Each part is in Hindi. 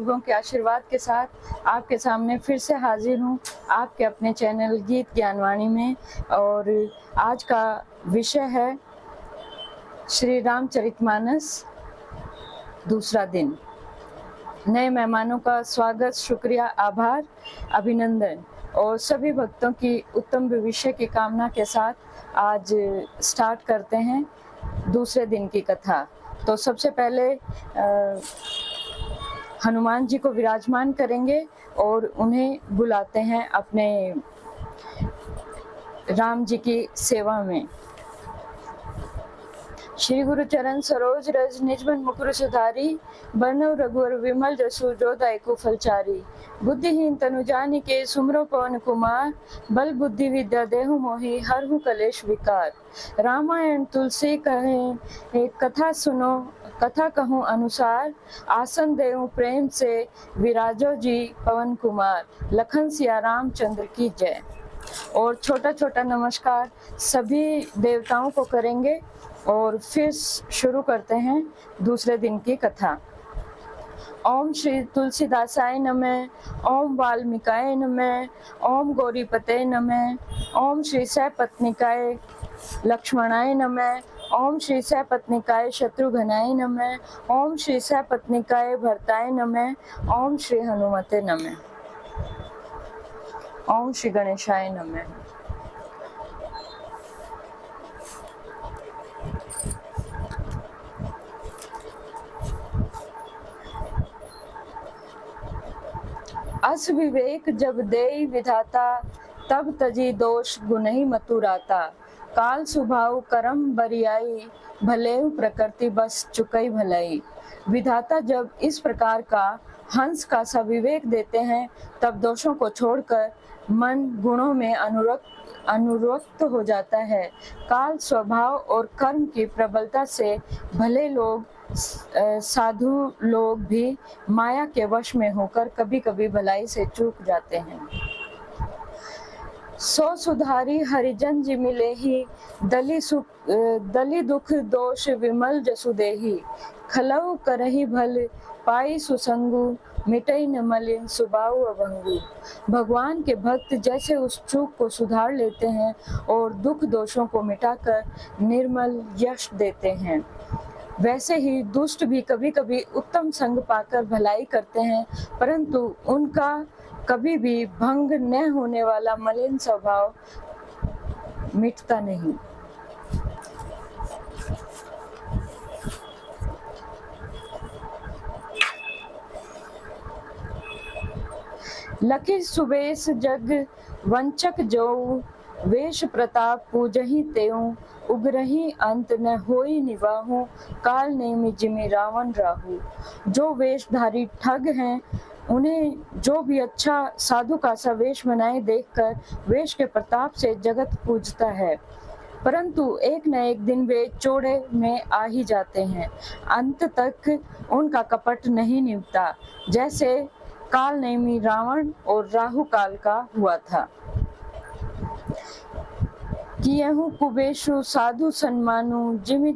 बुजुर्गों के आशीर्वाद के साथ आपके सामने फिर से हाजिर हूँ आपके अपने चैनल गीत ज्ञानवाणी में। और आज का विषय है श्री रामचरितमानस दूसरा दिन। नए मेहमानों का स्वागत, शुक्रिया, आभार, अभिनंदन और सभी भक्तों की उत्तम भविष्य की कामना के साथ आज स्टार्ट करते हैं दूसरे दिन की कथा। तो सबसे पहले हनुमान जी को विराजमान करेंगे और उन्हें बुलाते हैं अपने राम जी की सेवा में। श्री गुरु चरण सरोज रज निजमन मुकुर सुधारी, बरनउँ रघुवर विमल जसु जो दायकु फलचारी। बुद्धिहीन तनु जानिके सुमिरो पवन कुमार, बल बुद्धि विद्या देहु मोहि हरहु कलेश विकार। रामायण तुलसी कहे कथा सुनो, कथा कहूँ अनुसार, आसन देऊँ प्रेम से विराजो जी पवन कुमार। लखन सिया रामचंद्र की जय। और छोटा छोटा नमस्कार सभी देवताओं को करेंगे और फिर शुरू करते हैं दूसरे दिन की कथा। ओम श्री तुलसीदासाय नमः, ओम वाल्मीकाय नमः, ओम गौरीपते नमः, ओम श्री सपत्नीकाय लक्ष्मणाय नमः, ओम श्री सपत्नीकाय शत्रुघ्नाय नमः, ओम श्री सपत्नीकाय भरताय नमः, ओम श्री हनुमते नमः, ओम श्री गणेशाय नमः। अस विवेक जब देई विधाता, तब तजी दोष गुनहि मतुराता। काल स्वभाव करम बरियाई, भलेउ प्रकृति बस चुकई भलाई। विधाता जब इस प्रकार का हंस का सा विवेक देते हैं, तब दोषों को छोड़कर मन गुणों में अनुरक्त हो जाता है। काल स्वभाव और कर्म की प्रबलता से भले लोग, साधु लोग भी माया के वश में होकर कभी कभी भलाई से चूक जाते हैं। सो सुधारी हरिजन जी मिले ही, दली दुख दोष विमल जसु देही। खलऊ करही भल पाई सुसंगु, मिटई न मलिन सुबाऊ अभंगु। भगवान के भक्त जैसे उस चूक को सुधार लेते हैं और दुख दोषों को मिटाकर निर्मल यश देते हैं, वैसे ही दुष्ट भी कभी कभी उत्तम संग पाकर भलाई करते हैं, परंतु उनका कभी भी भंग न होने वाला मलिन स्वभाव मिटता नहीं। लखि सुबेश जग वंचक जोऊ, वेश प्रताप पूजहि तेऊ। उग्रहि अंत न होई निवाहु, काल नेमि जिमि रावण राहु। जो वेशधारी ठग हैं, उन्हें जो भी अच्छा साधु का सा वेश बनाए देखकर वेश के प्रताप से जगत पूजता है, परंतु एक न एक दिन वे चोड़े में आ ही जाते हैं। अंत तक उनका कपट नहीं निभता, जैसे काल नेमि रावण और राहु काल का हुआ था। कियहु कुबेशु साधु सन्मानु, जिमि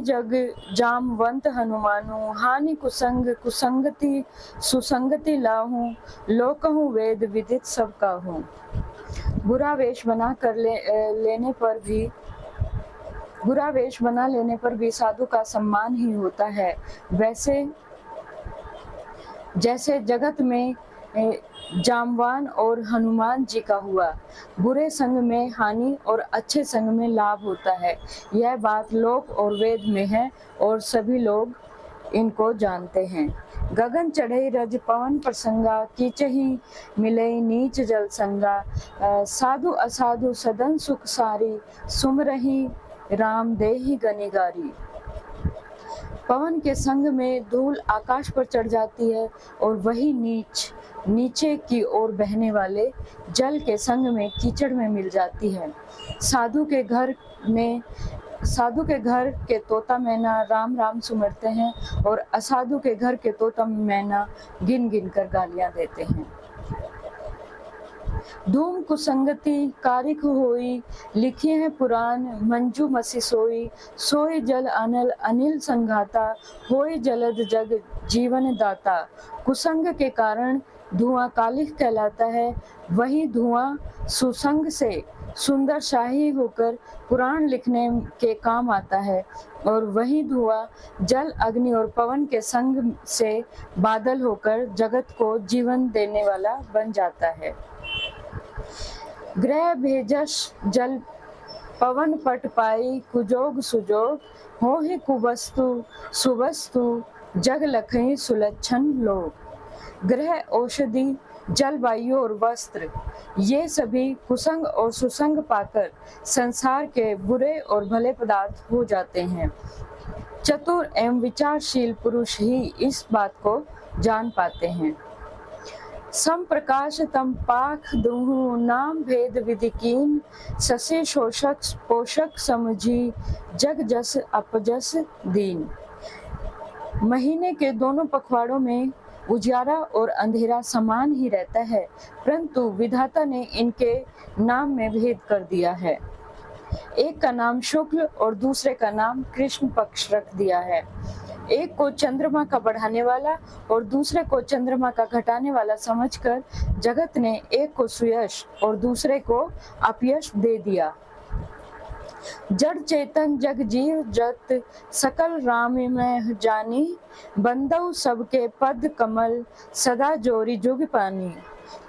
जग जामवंत हनुमानु। हानि कुसंग कुसंगति सुसंगति लाहू, लोकहु वेद विदित सब काहू। बुरा वेश बना लेने पर भी साधु का सम्मान ही होता है। जैसे जगत में जामवान और हनुमान जी का हुआ। बुरे संग में हानि और अच्छे संग में लाभ होता है। यह बात लोक और वेद में है और सभी लोग इनको जानते हैं। गगन चढ़ई रज पवन प्रसंगा, कीचहि मिलई नीच जल संगा। साधु असाधु सदन सुख सारी, सुमरहि राम देहि गनिगारी। पवन के संग में धूल आकाश पर चढ़ जाती है और वही नीचे की ओर बहने वाले जल के संग में कीचड़ में मिल जाती है। साधु के घर के तोता मैना राम राम सुमरते हैं और असाधु के घर के तोता मैना गिन गिन कर गालियां देते हैं। धूम कुसंगति कारिक होई, लिखी है पुराण मंजू मसी सोई। सोई जल अनल अनिल संघाता, होई जलद जग जीवन दाता। कुसंग के कारण धुआं कालिख कहलाता है, वही धुआं सुसंग से सुंदर शाही होकर पुराण लिखने के काम आता है, और वही धुआं जल अग्नि और पवन के संग से बादल होकर जगत को जीवन देने वाला बन जाता है। ग्रह भेजस जल पवन पट पाई, कुजोग सुजोग होहि कुवस्तु सुवस्तु, जग लखई सुलक्षण लोग। ग्रह औषधि जलवायु और वस्त्र, ये सभी कुसंग और सुसंग पाकर संसार के बुरे और भले पदार्थ हो जाते हैं। चतुर एवं विचारशील पुरुष ही इस बात को जान पाते हैं। सम प्रकाश तम पाख दुहु, नाम भेद विधि कीन। ससे शोषक पोषक समझी, जग जस अपजस दीन। महीने के दोनों पखवाड़ों में उजियारा और अंधेरा समान ही रहता है, परंतु विधाता ने इनके नाम में भेद कर दिया है। एक का नाम शुक्ल और दूसरे का नाम कृष्ण पक्ष रख दिया है। एक को चंद्रमा का बढ़ाने वाला और दूसरे को चंद्रमा का घटाने वाला समझकर जगत ने एक को सुयश और दूसरे को अपयश दे दिया। जड़ चेतन जग जीव जत, सकल राम में जानी। बंदौ सबके पद कमल, सदा जोरी जुग पानी।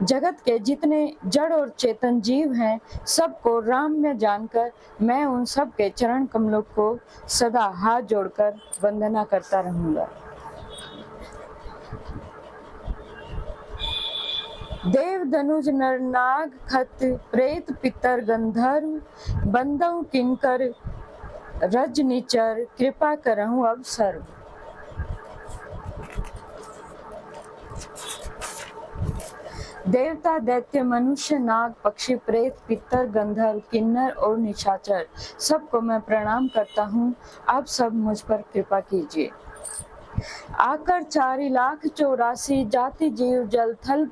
जगत के जितने जड़ और चेतन जीव हैं, सबको राम में जानकर मैं उन सब के चरण कमलों को सदा हाथ जोड़कर वंदना करता रहूंगा। देव धनुज नर नाग खत, प्रेत पितर गंधर्व। बंदौ किंकर रजनिचर, कृपा करहूं अब सर्व। देवता दैत्य मनुष्य नाग पक्षी प्रेत पितर गंधर्व किन्नर और निशाचर सबको मैं प्रणाम करता हूँ, आप सब मुझ पर कृपा कीजिए। आकर 4,84,000 जाति जीव जल थल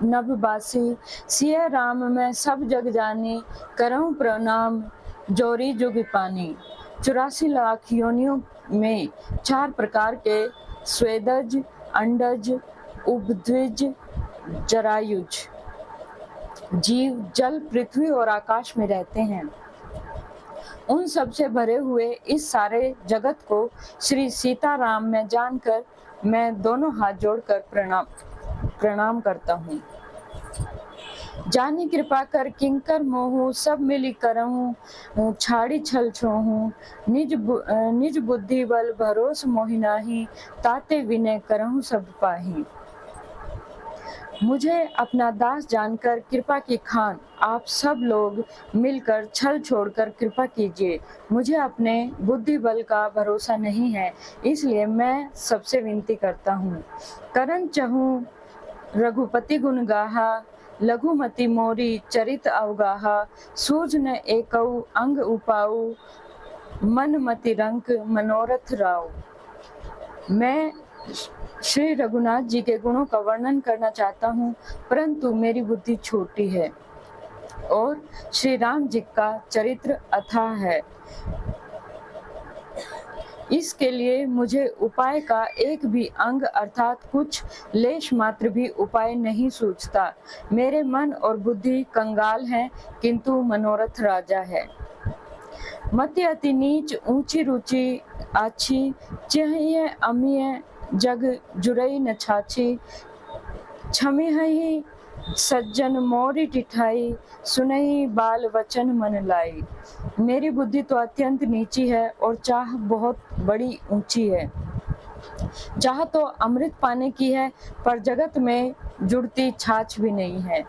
नभबासी। सिय राम मैं सब जग जानी, करऊं प्रणाम जोरी जुग पानी। 84 लाख योनियों में 4 प्रकार के स्वेदज, अंडज, उभद्विज, जरायुज जीव जल पृथ्वी और आकाश में रहते हैं। उन सब से भरे हुए इस सारे जगत को श्री सीताराम में जानकर मैं दोनों हाथ जोड़कर प्रणाम करता हूँ। जानी कृपा कर किंकर मोहू, सब मिली करहूँ छाड़ी छल छोहूँ। निज बुद्धि बल भरोस मोहि नाही, ताते विनय करहूँ सब पाही। मुझे अपना दास जानकर कृपा की खान आप सब लोग मिलकर छल छोड़कर कृपा कीजिए। मुझे अपने बुद्धि बल का भरोसा नहीं है, इसलिए मैं सबसे विनती करता हूँ। करन चहूँ रघुपति गुण गाहा, लघुमति मोरी चरित अवगाहा। सूझ न एकऊ अंग उपाऊ, मन मति रंक मनोरथ राव। मैं श्री रघुनाथ जी के गुणों का वर्णन करना चाहता हूँ, परंतु मेरी बुद्धि छोटी है और श्री राम जी का चरित्र अथाह है। इसके लिए मुझे उपाय का एक भी अंग अर्थात कुछ लेश मात्र भी उपाय नहीं सूझता। मेरे मन और बुद्धि कंगाल हैं, किंतु मनोरथ राजा है। मति अति नीच ऊंची रुचि आछी, चाहिए अमीय जग जुरई न छाछी। छमी हई सज्जन मोरी टिठाई, सुनई बाल वचन मन लाई। मेरी बुद्धि तो अत्यंत नीची है और चाह बहुत बड़ी ऊंची है। चाह तो अमृत पाने की है, पर जगत में जुड़ती छाछ भी नहीं है।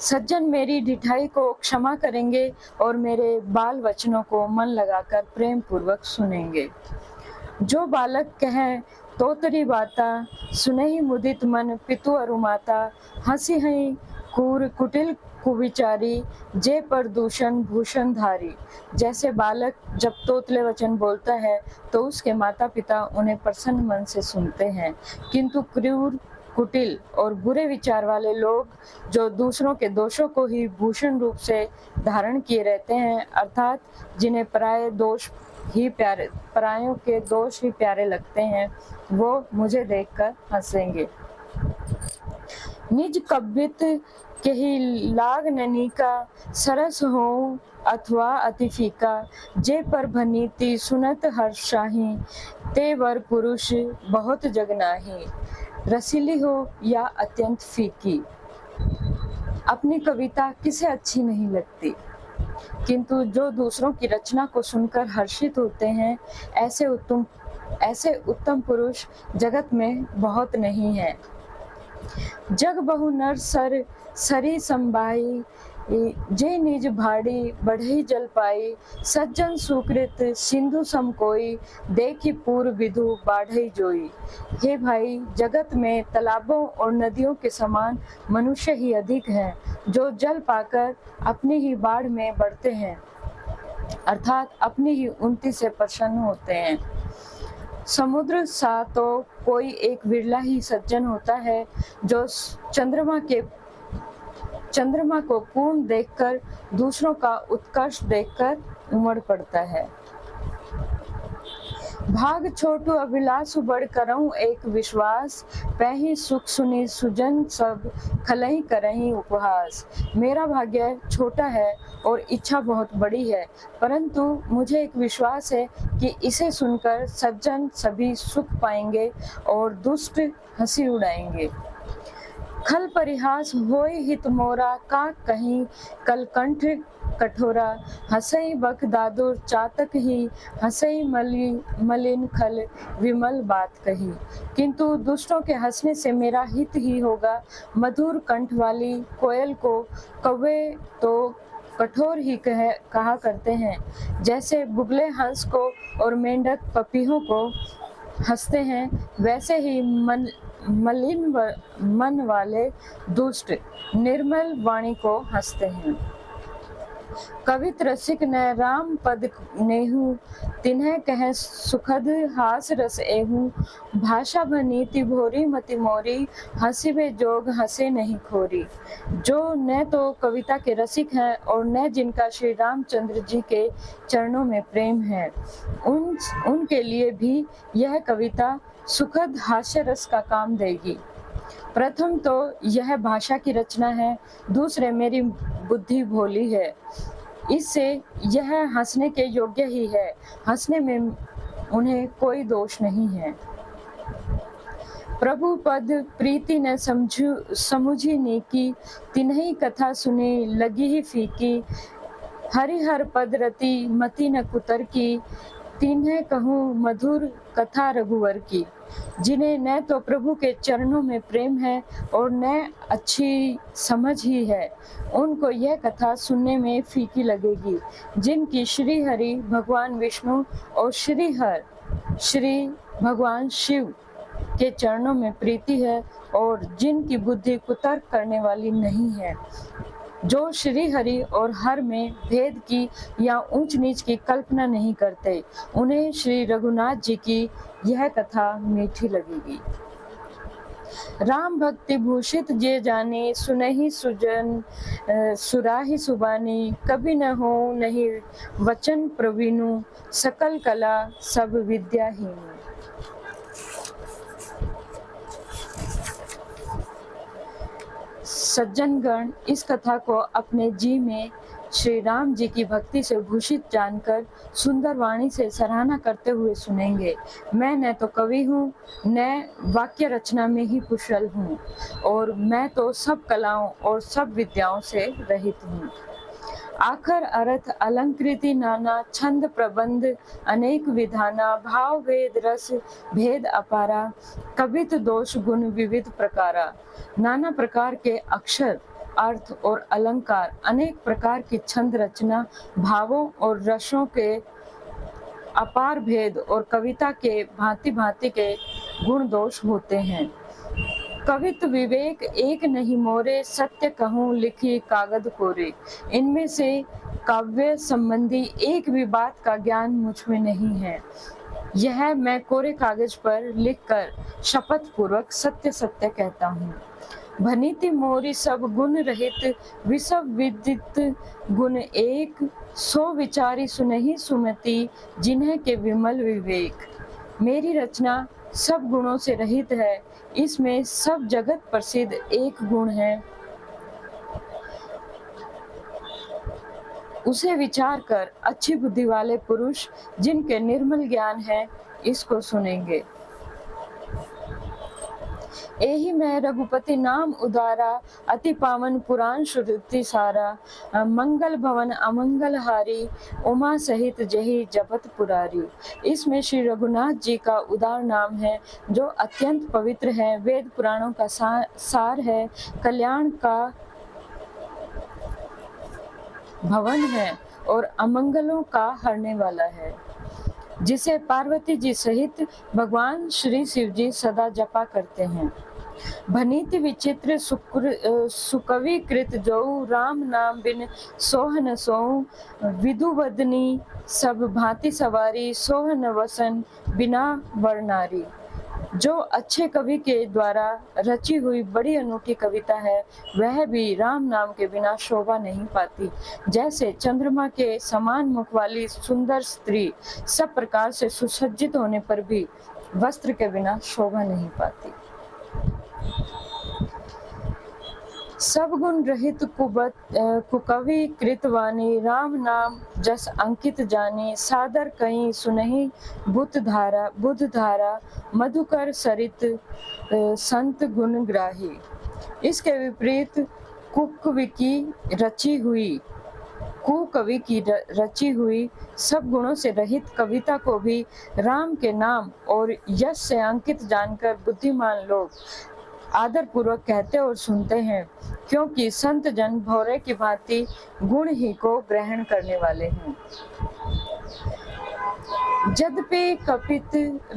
सज्जन मेरी ढिठाई को क्षमा करेंगे और मेरे बाल वचनों को मन लगाकर प्रेम पूर्वक सुनेंगे। जो बालक कहें तोतरी बाता, सुनहि मुदित मन पितु अरु माता। हंसी हई कूर कुटिल कुविचारी, जे पर दूषण भूषण धारी। जैसे बालक जब तोतले वचन बोलता है तो उसके माता पिता उन्हें प्रसन्न मन से सुनते हैं, किंतु क्रूर कुटिल और बुरे विचार वाले लोग जो दूसरों के दोषों को ही भूषण रूप से धारण किए रहते हैं, अर्थात जिन्हें परायों के दोष ही प्यारे लगते हैं, वो मुझे देखकर हंसेंगे। निज कब्बित के ही लाग ननी का सरस हो अथवा अति फीका, जे पर भनीति सुनत हर्षाही, ते वर पुरुष बहुत जग नाही, रसीली हो या अत्यंत फीकी। अपनी कविता किसे अच्छी नहीं लगती, किंतु जो दूसरों की रचना को सुनकर हर्षित होते हैं, ऐसे उत्तम पुरुष जगत में बहुत नहीं है। जग बहु नर सरी संबाई, जे निज भाड़ी बढ़ई जल पाई, सज्जन सुकृत सिंधु सम कोई, देखी पूर्व विधु बाढ़ई जोई। हे भाई, जगत में तालाबों और नदियों के समान मनुष्य ही अधिक हैं, जो जल पाकर अपनी ही बाढ़ में बढ़ते हैं, अर्थात अपनी ही उन्नति से प्रसन्न होते हैं। समुद्र सा तो कोई एक विरला ही सज्जन होता है, जो चंद्रमा को पूर्ण देखकर दूसरों का उत्कर्ष देखकर उमड़ पड़ता है। भाग छोटू अभिलाषु बड़ करऊं एक विश्वास, पही सुख सुनी सुजन सब खलई करही उपहास। मेरा भाग्य छोटा है और इच्छा बहुत बड़ी है, परंतु मुझे एक विश्वास है कि इसे सुनकर सज्जन सभी सुख पाएंगे और दुष्ट हंसी उड़ाएंगे। खल परिहास होय हित मोरा, का कहीं कलकंठ कठोरा, हसई बक दादुर चातक ही, हसई मलिन खल विमल बात कही। किंतु दुष्टों के हंसने से मेरा हित ही होगा। मधुर कंठ वाली कोयल को कौवे तो कठोर ही कहा करते हैं, जैसे बुगले हंस को और मेंढक पपीहों को हंसते हैं, वैसे ही मलिन मन वाले दुष्ट निर्मल वाणी को हंसते हैं। कवित रसिक न राम पद नेहू, तिन्ह कह सुखद हास रस एहू। भाषा भनीति भोरी मति मोरी, हंसिबे जोग हंसे नहीं खोरी। जो न तो कविता के रसिक हैं और न जिनका श्री रामचंद्र जी के चरणों में प्रेम है, उनके लिए भी यह कविता सुखद हास्य रस का काम देगी। प्रथम तो यह भाषा की रचना है, दूसरे मेरी बुद्धि भोली है, इससे यह हंसने के योग्य ही है। हंसने में उन्हें कोई दोष नहीं है। प्रभु पद प्रीति न समुझी नीकी, तिन्ही कथा सुनी लगी ही फीकी। हरिहर पद रति मति न कुतर की, तिन्हें कहूँ मधुर कथा रघुवर की। जिन्हें न तो प्रभु के चरणों में प्रेम है और न अच्छी समझ ही है, उनको यह कथा सुनने में फीकी लगेगी। जिनकी श्री हरि भगवान विष्णु और श्री भगवान शिव के चरणों में प्रीति है और जिनकी बुद्धि कुतर्क करने वाली नहीं है, जो श्री हरि और हर में भेद की या ऊंच नीच की कल्पना नहीं करते, उन्हें श्री रघुनाथ जी की यह कथा मीठी लगेगी। राम भक्ति भूषित जे जाने, सुनहि सुजन सुराहि सुबानी। कभी न हो नहीं वचन प्रवीणु, सकल कला सब विद्याहीन। सज्जनगण इस कथा को अपने जी में श्री राम जी की भक्ति से भूषित जानकर सुंदर वाणी से सराहना करते हुए सुनेंगे। मैं न तो कवि हूँ, न वाक्य रचना में ही कुशल हूँ, और मैं तो सब कलाओं और सब विद्याओं से रहित हूँ। आखर अर्थ अलंकृति नाना, छंद प्रबंध अनेक विधाना। भाव भेद रस भेद अपारा, कवित दोष गुण विविध प्रकारा। नाना प्रकार के अक्षर, अर्थ और अलंकार, अनेक प्रकार की छंद रचना, भावों और रसों के अपार भेद और कविता के भांति भांति के गुण दोष होते हैं। कवित विवेक एक नहीं मोरे, सत्य कहूँ लिखी कागद कोरे। इनमें से काव्य संबंधी एक भी बात का ज्ञान मुझ में नहीं है। यह मैं कोरे कागज पर लिखकर शपथ पूर्वक सत्य सत्य कहता हूँ। भनीति मोरी सब गुण रहित विसव विदित गुण एक, सो विचारी सुनहि सुमति जिन्हें के विमल विवेक। मेरी रचना सब गुणों से रहित है, इसमें सब जगत प्रसिद्ध एक गुण है, उसे विचार कर अच्छी बुद्धि वाले पुरुष जिनके निर्मल ज्ञान है इसको सुनेंगे। एहि में रघुपति नाम उदारा, अति पावन पुराण श्रुति सारा, मंगल भवन अमंगल हारी, उमा सहित जही जपत पुरारी। इसमें श्री रघुनाथ जी का उदार नाम है जो अत्यंत पवित्र है, वेद पुराणों का सार है, कल्याण का भवन है और अमंगलों का हरने वाला है, जिसे पार्वती जी सहित भगवान श्री शिव जी सदा जपा करते हैं। भनीति विचित्र सुकवि कृत जो, राम नाम बिन सोहन सोऊ, विदुवदनी सब भांति सवारी, सोहन वसन बिना वर्णारी। जो अच्छे कवि के द्वारा रची हुई बड़ी अनूठी कविता है, वह भी राम नाम के बिना शोभा नहीं पाती। जैसे चंद्रमा के समान मुख वाली सुंदर स्त्री सब प्रकार से सुसज्जित होने पर भी वस्त्र के बिना शोभा नहीं पाती। सब गुण रहित कुकवि कृतवाणी, राम नाम जस अंकित जानी, सादर कहीं सुनहि बुद्ध धारा, मधुकर सरित संत गुण ग्राही। इसके विपरीत कुकवि की रची हुई सब गुणों से रहित कविता को भी राम के नाम और यश से अंकित जानकर बुद्धिमान लोग आदर पूर्वक कहते और सुनते हैं, क्योंकि संत जन भौरे की भांति गुण ही को ग्रहण करने वाले हैं। यद्यपि कपित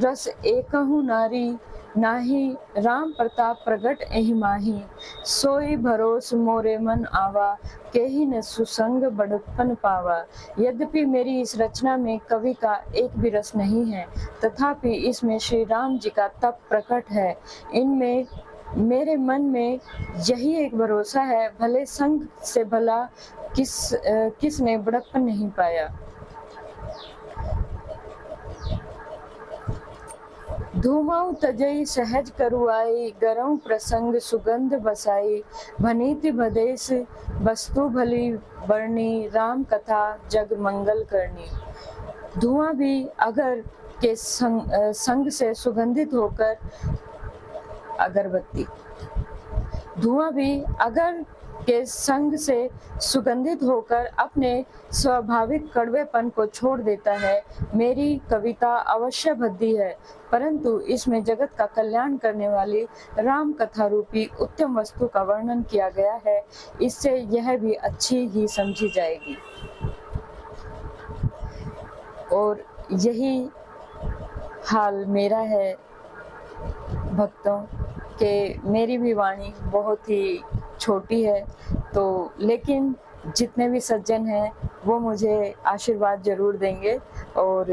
रस एकहु नारी, नाही राम प्रताप प्रगट एहि माही, सोई भरोस मोरे मन आवा, केहि न सुसंग बड़पन पावा। यद्यपि मेरी इस रचना में कवि का एक भी रस नहीं है, तथापि इसमें श्री राम जी का तप प्रकट है। इनमें मेरे मन में यही एक भरोसा है, भले संग से भला किसने बड़प्पन नहीं पाया। धूमऊ तजई सहज करुआई, गरऊ प्रसंग सुगंध बसाई, भनीति भदेश वस्तु भली बरनी, राम कथा जग मंगल करनी। धुआं भी अगर के संग से सुगंधित होकर अगरबत्ती, धुआं भी अगर के संग से सुगंधित होकर अपने स्वाभाविक कड़वेपन को छोड़ देता है। मेरी कविता अवश्य भद्दी है, परंतु इसमें जगत का कल्याण करने वाली राम कथा रूपी उत्तम वस्तु का वर्णन किया गया है, इससे यह भी अच्छी ही समझी जाएगी। और यही हाल मेरा है भक्तों के, मेरी भी वाणी बहुत ही छोटी है, तो लेकिन जितने भी सज्जन हैं वो मुझे आशीर्वाद जरूर देंगे। और